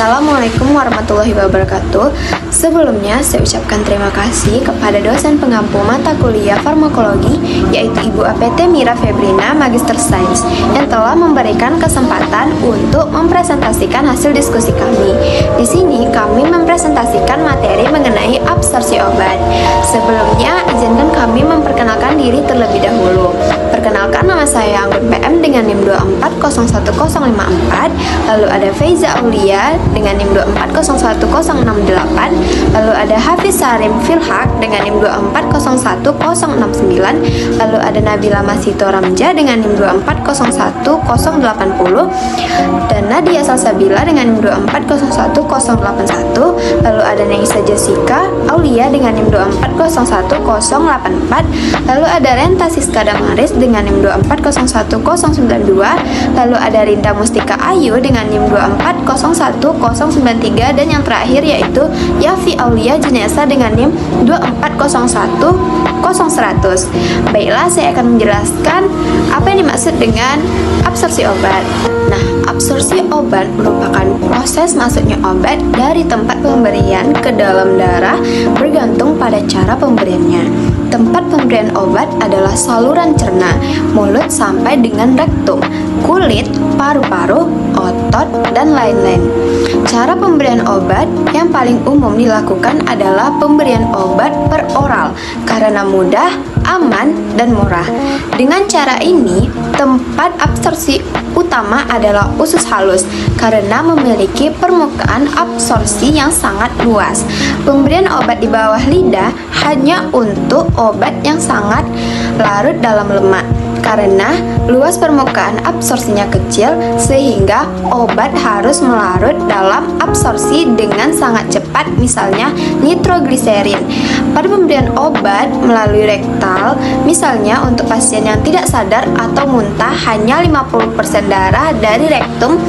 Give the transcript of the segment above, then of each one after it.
Assalamualaikum warahmatullahi wabarakatuh. Sebelumnya, saya ucapkan terima kasih kepada dosen pengampu mata kuliah farmakologi, yaitu Ibu APT Mira Febrina, Magister Sains, yang telah memberikan kesempatan untuk mempresentasikan hasil diskusi kami. Di sini, kami mempresentasikan materi mengenai absorpsi obat. Sebelumnya, izinkan kami memperkenalkan diri terlebih dahulu. Perkenalkan, nama saya Anggun PM dengan NIM 2401054, lalu ada Faiza Aulia dengan NIM 2401068, lalu ada Hafiz Sarim Filhaq dengan NIM 2401069, lalu ada Nabila Masito Ramja dengan NIM 2401080, dan Nadia Salsabila dengan NIM 2401081, lalu ada Naisa Jessica Aulia dengan NIM 2401084, lalu ada Renta Siska Damaris dengan NIM 2401092, lalu ada Rinda Mustika Ayu dengan NIM 2401093, dan yang terakhir yaitu Yafi Aulia Junesa dengan NIM 240100100. Baiklah, saya akan menjelaskan apa yang dimaksud dengan absorpsi obat. Nah, absorpsi obat merupakan proses masuknya obat dari tempat pemberian ke dalam darah bergantung pada cara pemberiannya. Tempat pemberian obat adalah saluran cerna, mulut sampai dengan rektum, kulit, paru-paru, otot, dan lain-lain. Cara pemberian obat yang paling umum dilakukan adalah pemberian obat per oral karena mudah, aman, dan murah. Dengan cara ini, tempat absorpsi utama adalah usus halus karena memiliki permukaan absorpsi yang sangat luas. Pemberian obat di bawah lidah hanya untuk obat yang sangat larut dalam lemak karena luas permukaan absorpsinya kecil sehingga obat harus melarut dalam absorpsi dengan sangat cepat, misalnya nitrogliserin. Pada pemberian obat melalui rektal, misalnya untuk pasien yang tidak sadar atau muntah, hanya 50% darah dari rektum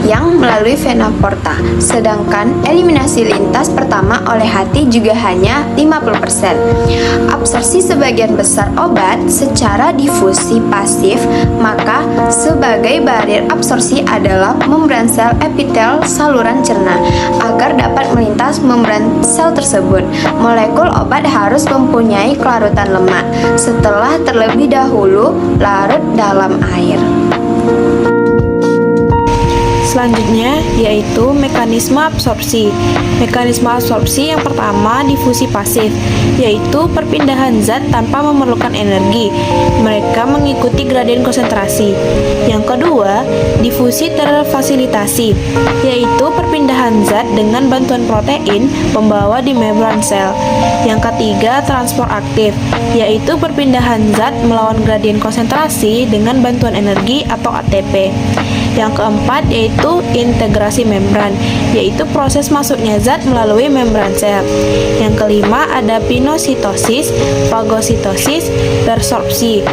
yang melalui vena porta, sedangkan eliminasi lintas pertama oleh hati juga hanya 50%. Absorpsi sebagian besar obat secara difusi pasif, maka sebagai barier absorpsi adalah membran sel epitel saluran cerna. Agar dapat melintas membran sel tersebut, molekul obat harus mempunyai kelarutan lemak setelah terlebih dahulu larut dalam air. Selanjutnya yaitu mekanisme absorpsi. Mekanisme absorpsi yang pertama difusi pasif, yaitu perpindahan zat tanpa memerlukan energi. Mereka mengikuti gradien konsentrasi. Yang kedua, difusi terfasilitasi, yaitu perpindahan zat dengan bantuan protein pembawa di membran sel. Yang ketiga, transport aktif, yaitu perpindahan zat melawan gradien konsentrasi dengan bantuan energi atau ATP. Yang keempat yaitu integrasi membran, yaitu proses masuknya zat melalui membran sel. Yang kelima ada pinositosis, fagositosis, persorpsi.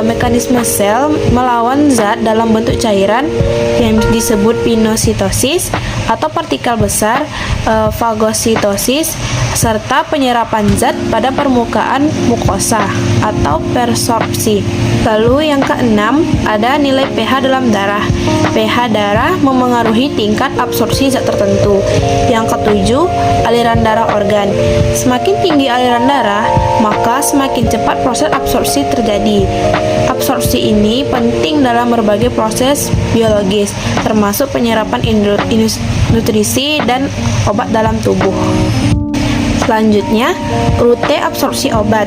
Mekanisme sel melawan zat dalam bentuk cairan yang disebut pinositosis atau partikel besar, fagositosis, serta penyerapan zat pada permukaan mukosa atau persorpsi. Lalu yang keenam ada nilai pH dalam darah. pH darah memengaruhi tingkat absorpsi zat tertentu. Yang ketujuh, aliran darah organ. Semakin tinggi aliran darah, maka semakin cepat proses absorpsi terjadi. Absorpsi ini penting dalam berbagai proses biologis, termasuk penyerapan nutrisi dan obat dalam tubuh. Selanjutnya, rute absorpsi obat.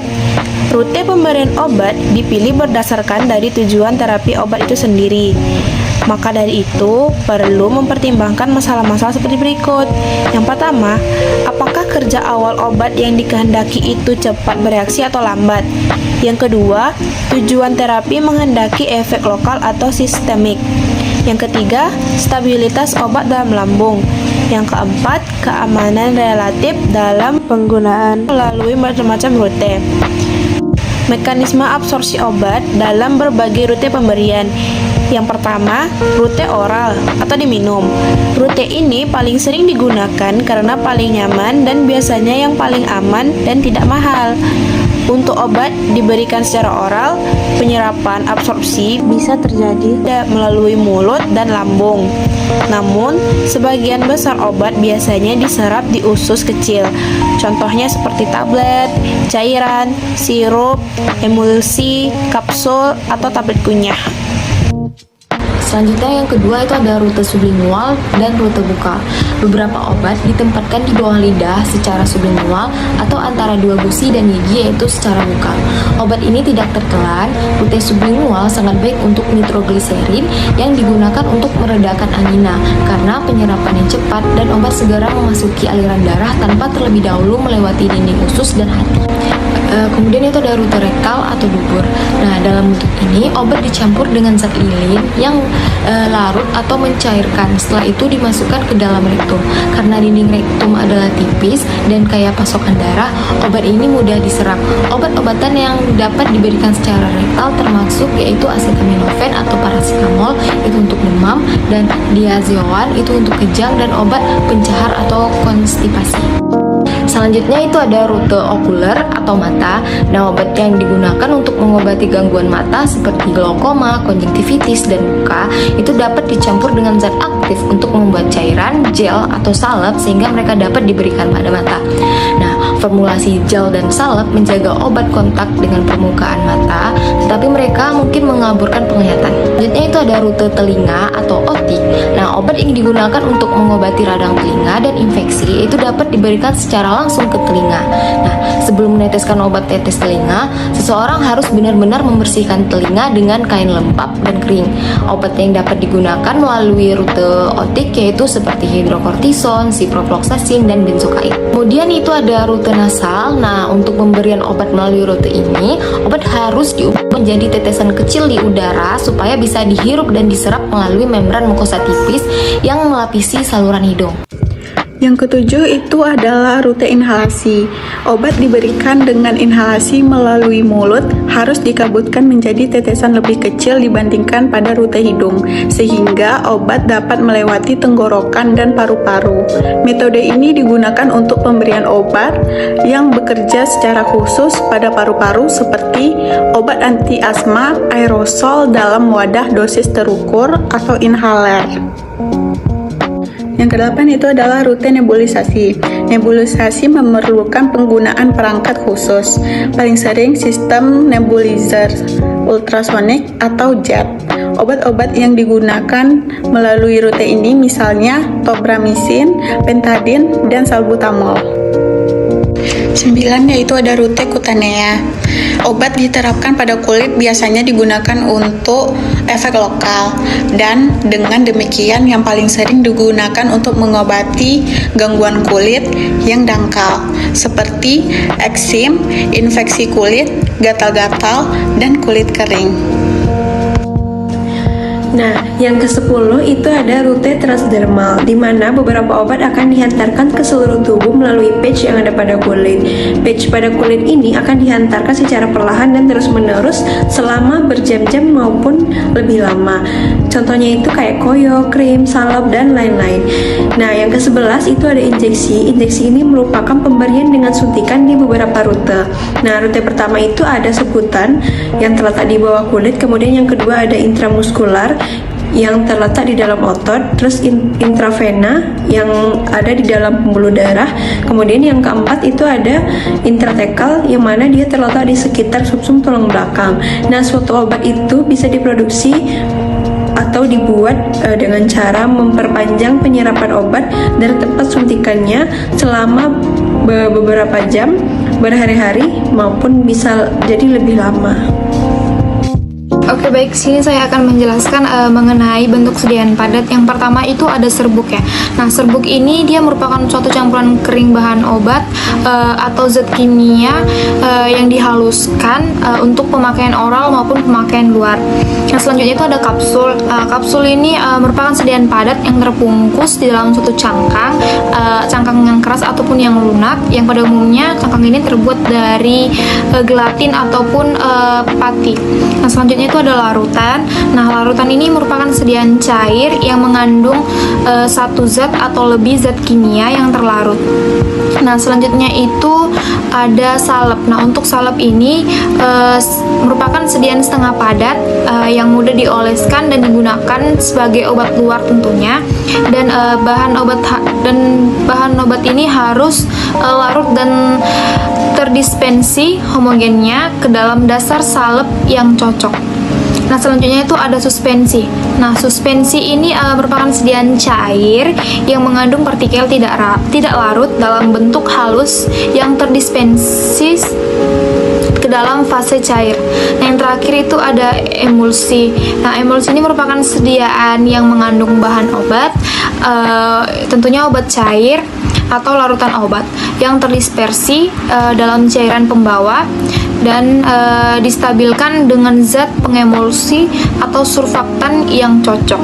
Rute pemberian obat dipilih berdasarkan dari tujuan terapi obat itu sendiri. Maka dari itu, perlu mempertimbangkan masalah-masalah seperti berikut. Yang pertama, apakah kerja awal obat yang dikehendaki itu cepat bereaksi atau lambat? Yang kedua, tujuan terapi menghendaki efek lokal atau sistemik. Yang ketiga, stabilitas obat dalam lambung. Yang keempat, keamanan relatif dalam penggunaan melalui macam-macam rute. Mekanisme absorpsi obat dalam berbagai rute pemberian. Yang pertama, rute oral atau diminum. Rute ini paling sering digunakan karena paling nyaman dan biasanya yang paling aman dan tidak mahal. Untuk obat diberikan secara oral, penyerapan absorpsi bisa terjadi melalui mulut dan lambung. Namun, sebagian besar obat biasanya diserap di usus kecil. Contohnya seperti tablet, cairan, sirup, emulsi, kapsul, atau tablet kunyah. Selanjutnya yang kedua itu ada rute sublingual dan rute bukal. Beberapa obat ditempatkan di bawah lidah secara sublingual atau antara dua gusi dan gigi yaitu secara bukal. Obat ini tidak tertelan. Rute sublingual sangat baik untuk nitrogliserin yang digunakan untuk meredakan angina karena penyerapannya cepat dan obat segera memasuki aliran darah tanpa terlebih dahulu melewati dinding usus dan hati. Kemudian itu ada rute rektal atau dubur. Nah, dalam bentuk ini obat dicampur dengan zat lilin yang larut atau mencairkan. Setelah itu dimasukkan ke dalam rektum. Karena dinding rektum adalah tipis dan kaya pasokan darah, obat ini mudah diserap. Obat-obatan yang dapat diberikan secara rektal termasuk yaitu acetaminophen atau paracetamol itu untuk demam dan diazeoan itu untuk kejang dan obat pencahar atau konstipasi. Selanjutnya itu ada rute okuler atau mata. Nah, obat yang digunakan untuk mengobati gangguan mata seperti glaukoma, konjungtivitis, dan buka itu dapat dicampur dengan zat aktif untuk membuat cairan, gel, atau salep sehingga mereka dapat diberikan pada mata. Nah, formulasi gel dan salep menjaga obat kontak dengan permukaan mata, tetapi mereka mungkin mengaburkan penglihatan. Selanjutnya itu ada rute telinga atau otik. Nah, obat yang digunakan untuk mengobati radang telinga dan infeksi itu dapat diberikan secara langsung ke telinga. Nah, sebelum meneteskan obat tetes telinga, seseorang harus benar-benar membersihkan telinga dengan kain lembap dan kering. Obat yang dapat digunakan melalui rute otik yaitu seperti hidrokortison, ciprofloxacin, dan benzokain. Kemudian itu ada rute nasal. Nah, untuk pemberian obat melalui rute ini, obat harus diubah menjadi tetesan kecil di udara supaya bisa dihirup dan diserap melalui membran mukosa tipis yang melapisi saluran hidung. Yang ketujuh itu adalah rute inhalasi. Obat diberikan dengan inhalasi melalui mulut harus dikabutkan menjadi tetesan lebih kecil dibandingkan pada rute hidung, sehingga obat dapat melewati tenggorokan dan paru-paru. Metode ini digunakan untuk pemberian obat yang bekerja secara khusus pada paru-paru seperti obat anti asma aerosol dalam wadah dosis terukur atau inhaler. Yang kedelapan itu adalah rute nebulisasi. Nebulisasi memerlukan penggunaan perangkat khusus, paling sering sistem nebulizer ultrasonik atau jet. Obat-obat yang digunakan melalui rute ini misalnya tobramycin, pentadin, dan salbutamol. 9 yaitu ada rute kutanea. Obat diterapkan pada kulit biasanya digunakan untuk efek lokal dan dengan demikian yang paling sering digunakan untuk mengobati gangguan kulit yang dangkal seperti eksim, infeksi kulit, gatal-gatal, dan kulit kering. Nah, yang ke-10 itu ada rute transdermal, di mana beberapa obat akan dihantarkan ke seluruh tubuh melalui patch yang ada pada kulit. Patch pada kulit ini akan dihantarkan secara perlahan dan terus-menerus selama berjam-jam maupun lebih lama. Contohnya itu kayak koyo, krim, salep, dan lain-lain. Nah, yang ke-11 itu ada injeksi. Injeksi ini merupakan pemberian dengan suntikan di beberapa rute. Nah, rute pertama itu ada sebutan yang terletak di bawah kulit, kemudian yang kedua ada intramuskular yang terletak di dalam otot, terus intravena yang ada di dalam pembuluh darah, kemudian yang keempat itu ada intratekal yang mana dia terletak di sekitar sumsum tulang belakang. Nah, suatu obat itu bisa diproduksi atau dibuat dengan cara memperpanjang penyerapan obat dari tempat suntikannya selama beberapa jam, berhari-hari, maupun bisa jadi lebih lama. Oke, baik, sini saya akan menjelaskan mengenai bentuk sediaan padat. Yang pertama itu ada serbuk ya. Nah, serbuk ini dia merupakan suatu campuran kering bahan obat atau zat kimia yang dihaluskan untuk pemakaian oral maupun pemakaian luar. Yang selanjutnya itu ada kapsul. Kapsul ini merupakan sediaan padat yang terpungkus di dalam suatu cangkang, cangkang yang keras ataupun yang lunak, yang pada umumnya cangkang ini terbuat dari gelatin ataupun pati. Nah, selanjutnya itu ada larutan. Nah, larutan ini merupakan sediaan cair yang mengandung satu zat atau lebih zat kimia yang terlarut. Nah, selanjutnya itu ada salep. Nah, untuk salep ini merupakan sediaan setengah padat yang mudah dioleskan dan digunakan sebagai obat luar tentunya. Dan bahan obat ini harus larut dan terdispensi homogennya ke dalam dasar salep yang cocok. Nah, selanjutnya itu ada suspensi. Nah, suspensi ini merupakan sediaan cair yang mengandung partikel tidak larut dalam bentuk halus yang terdispensi ke dalam fase cair. Nah, yang terakhir itu ada emulsi. Nah, emulsi ini merupakan sediaan yang mengandung bahan obat, tentunya obat cair atau larutan obat yang terdispersi dalam cairan pembawa dan distabilkan dengan zat pengemulsi atau surfaktan yang cocok.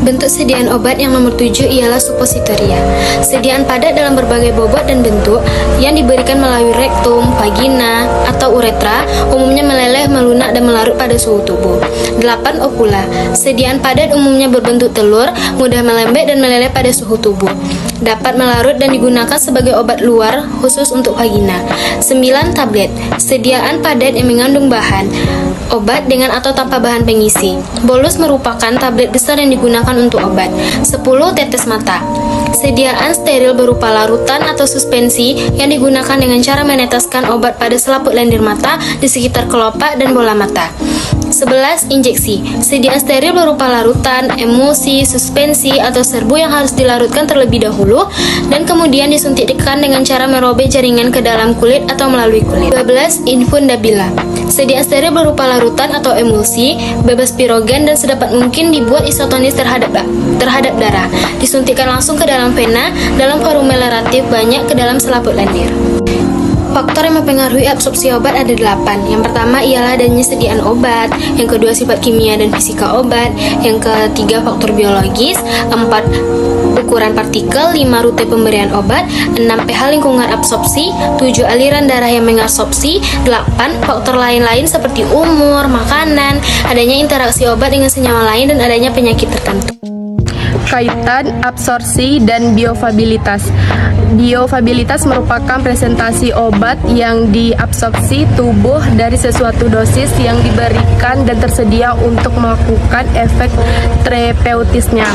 Bentuk sediaan obat yang nomor 7 ialah suppositoria. Sediaan padat dalam berbagai bobot dan bentuk yang diberikan melalui rektum, vagina, atau uretra, umumnya meleleh, melunak, dan melarut pada suhu tubuh. 8. Opula. Sediaan padat umumnya berbentuk telur, mudah melembek dan meleleh pada suhu tubuh. Dapat melarut dan digunakan sebagai obat luar khusus untuk vagina. 9. Tablet. Sediaan padat yang mengandung bahan obat dengan atau tanpa bahan pengisi. Bolus merupakan tablet besar yang digunakan untuk obat. 10. Tetes mata. Sediaan steril berupa larutan atau suspensi yang digunakan dengan cara meneteskan obat pada selaput lendir mata di sekitar kelopak dan bola mata. 11. Injeksi. Sediaan steril berupa larutan, emulsi, suspensi, atau serbu yang harus dilarutkan terlebih dahulu dan kemudian disuntikkan dengan cara merobek jaringan ke dalam kulit atau melalui kulit. 12. Infundabila. Sediaan steril berupa larutan atau emulsi, bebas pirogen dan sedapat mungkin dibuat isotonis terhadap darah. Disuntikkan langsung ke dalam vena dalam volume relatif banyak ke dalam selaput lendir. Faktor yang mempengaruhi absorpsi obat ada 8. Yang pertama ialah adanya sediaan obat, yang kedua sifat kimia dan fisika obat, yang ketiga faktor biologis, 4 ukuran partikel, 5 rute pemberian obat, 6 pH lingkungan absorpsi, 7 aliran darah yang mengabsorpsi, 8 faktor lain-lain seperti umur, makanan, adanya interaksi obat dengan senyawa lain dan adanya penyakit tertentu. Kaitan absorpsi dan biofabilitas. Biofabilitas merupakan presentasi obat yang diabsorpsi tubuh dari sesuatu dosis yang diberikan dan tersedia untuk melakukan efek terapeutisnya.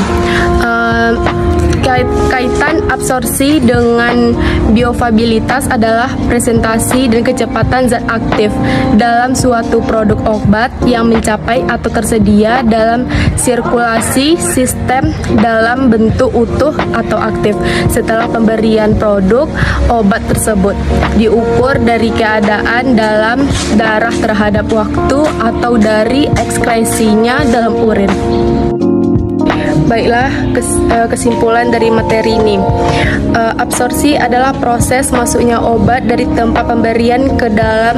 Kaitan absorpsi dengan biofabilitas adalah presentasi dan kecepatan zat aktif dalam suatu produk obat yang mencapai atau tersedia dalam sirkulasi sistem dalam bentuk utuh atau aktif setelah pemberian produk obat tersebut, diukur dari keadaan dalam darah terhadap waktu atau dari ekskresinya dalam urin. Baiklah, kesimpulan dari materi ini. Absorpsi adalah proses masuknya obat dari tempat pemberian ke dalam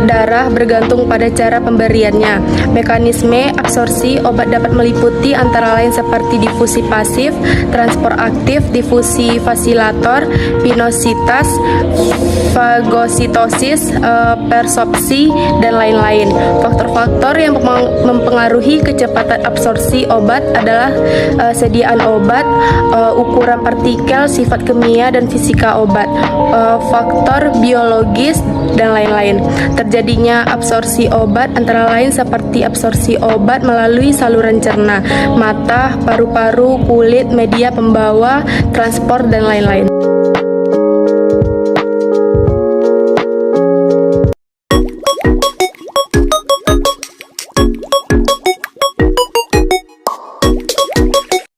darah bergantung pada cara pemberiannya. Mekanisme absorpsi obat dapat meliputi antara lain seperti difusi pasif, transport aktif, difusi fasilator, pinositas, fagositosis, persorpsi, dan lain-lain. Faktor-faktor yang mempengaruhi kecepatan absorpsi obat adalah sediaan obat, ukuran partikel, sifat kimia dan fisika obat, faktor biologis, dan lain-lain. Terjadinya absorpsi obat antara lain seperti absorpsi obat melalui saluran cerna, mata, paru-paru, kulit, media pembawa, transport, dan lain-lain.